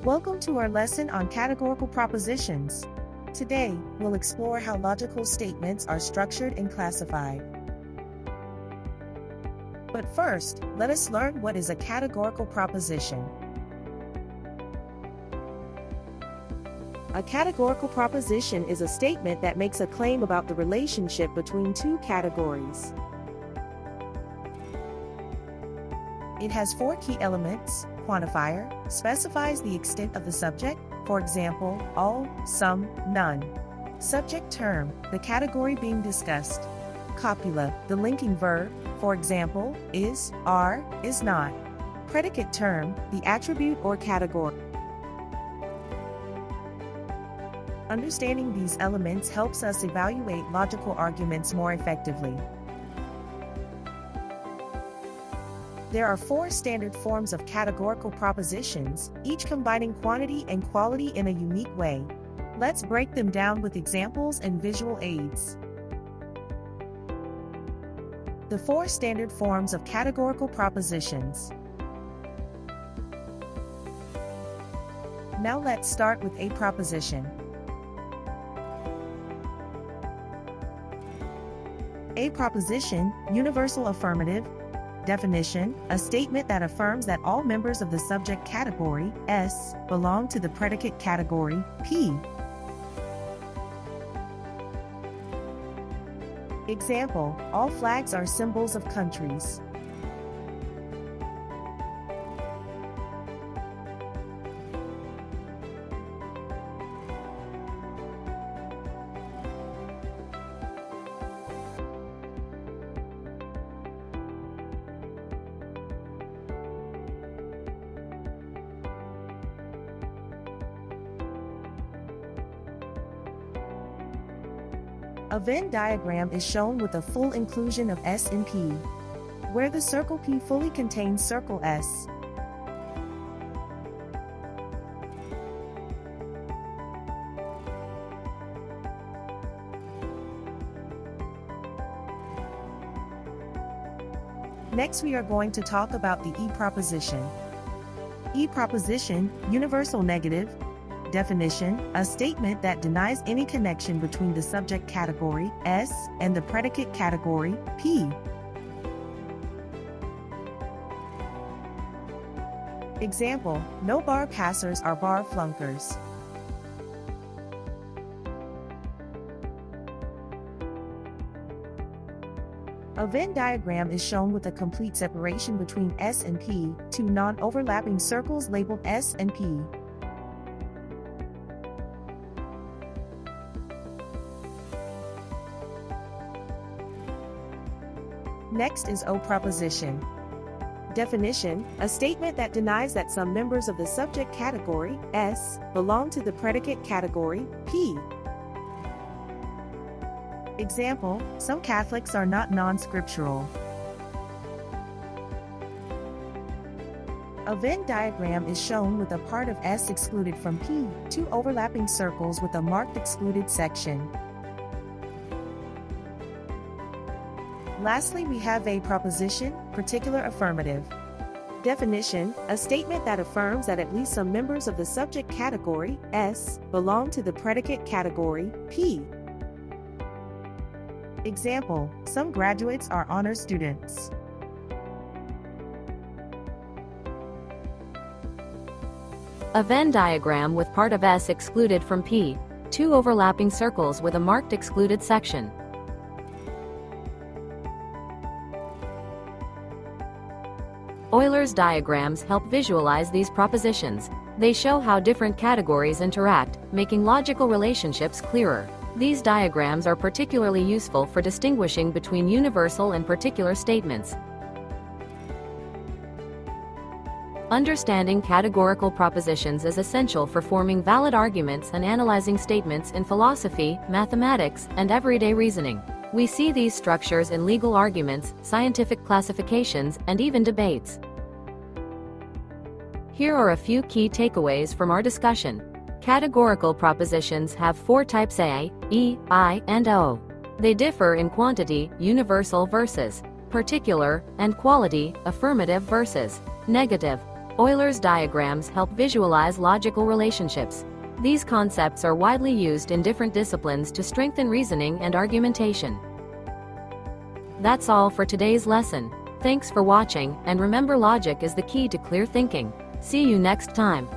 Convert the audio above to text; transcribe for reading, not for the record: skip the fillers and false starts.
Welcome to our lesson on categorical propositions. Today, we'll explore how logical statements are structured and classified. But first, let us learn what is a categorical proposition. A categorical proposition is a statement that makes a claim about the relationship between two categories. It has four key elements. Quantifier specifies the extent of the subject, for example, all, some, none. Subject term, the category being discussed. Copula, the linking verb, for example, is, are, is not. Predicate term, the attribute or category. Understanding these elements helps us evaluate logical arguments more effectively. There are four standard forms of categorical propositions, each combining quantity and quality in a unique way. Let's break them down with examples and visual aids. The four standard forms of categorical propositions. Now let's start with a proposition. A proposition, universal affirmative. Definition, a statement that affirms that all members of the subject category, S, belong to the predicate category, P. Example, all flags are symbols of countries. A Venn diagram is shown with a full inclusion of S and P, where the circle P fully contains circle S. Next, we are going to talk about the E proposition. E proposition, universal negative. Definition, a statement that denies any connection between the subject category, S, and the predicate category, P. Example, no bar passers are bar flunkers. A Venn diagram is shown with a complete separation between S and P, two non-overlapping circles labeled S and P. Next is O proposition. Definition, a statement that denies that some members of the subject category, S, belong to the predicate category, P. Example, some Catholics are not non-scriptural. A Venn diagram is shown with a part of S excluded from P, two overlapping circles with a marked excluded section. Lastly, we have a proposition, particular affirmative. Definition, a statement that affirms that at least some members of the subject category, S, belong to the predicate category, P. Example, some graduates are honor students. A Venn diagram with part of S excluded from P, two overlapping circles with a marked excluded section. Euler's diagrams help visualize these propositions. They show how different categories interact, making logical relationships clearer. These diagrams are particularly useful for distinguishing between universal and particular statements. Understanding categorical propositions is essential for forming valid arguments and analyzing statements in philosophy, mathematics, and everyday reasoning. We see these structures in legal arguments, scientific classifications, and even debates. Here are a few key takeaways from our discussion. Categorical propositions have four types: A, E, I, and O. They differ in quantity, universal versus particular, and quality, affirmative versus negative. Euler's diagrams help visualize logical relationships. These concepts are widely used in different disciplines to strengthen reasoning and argumentation. That's all for today's lesson. Thanks for watching, and remember, logic is the key to clear thinking. See you next time.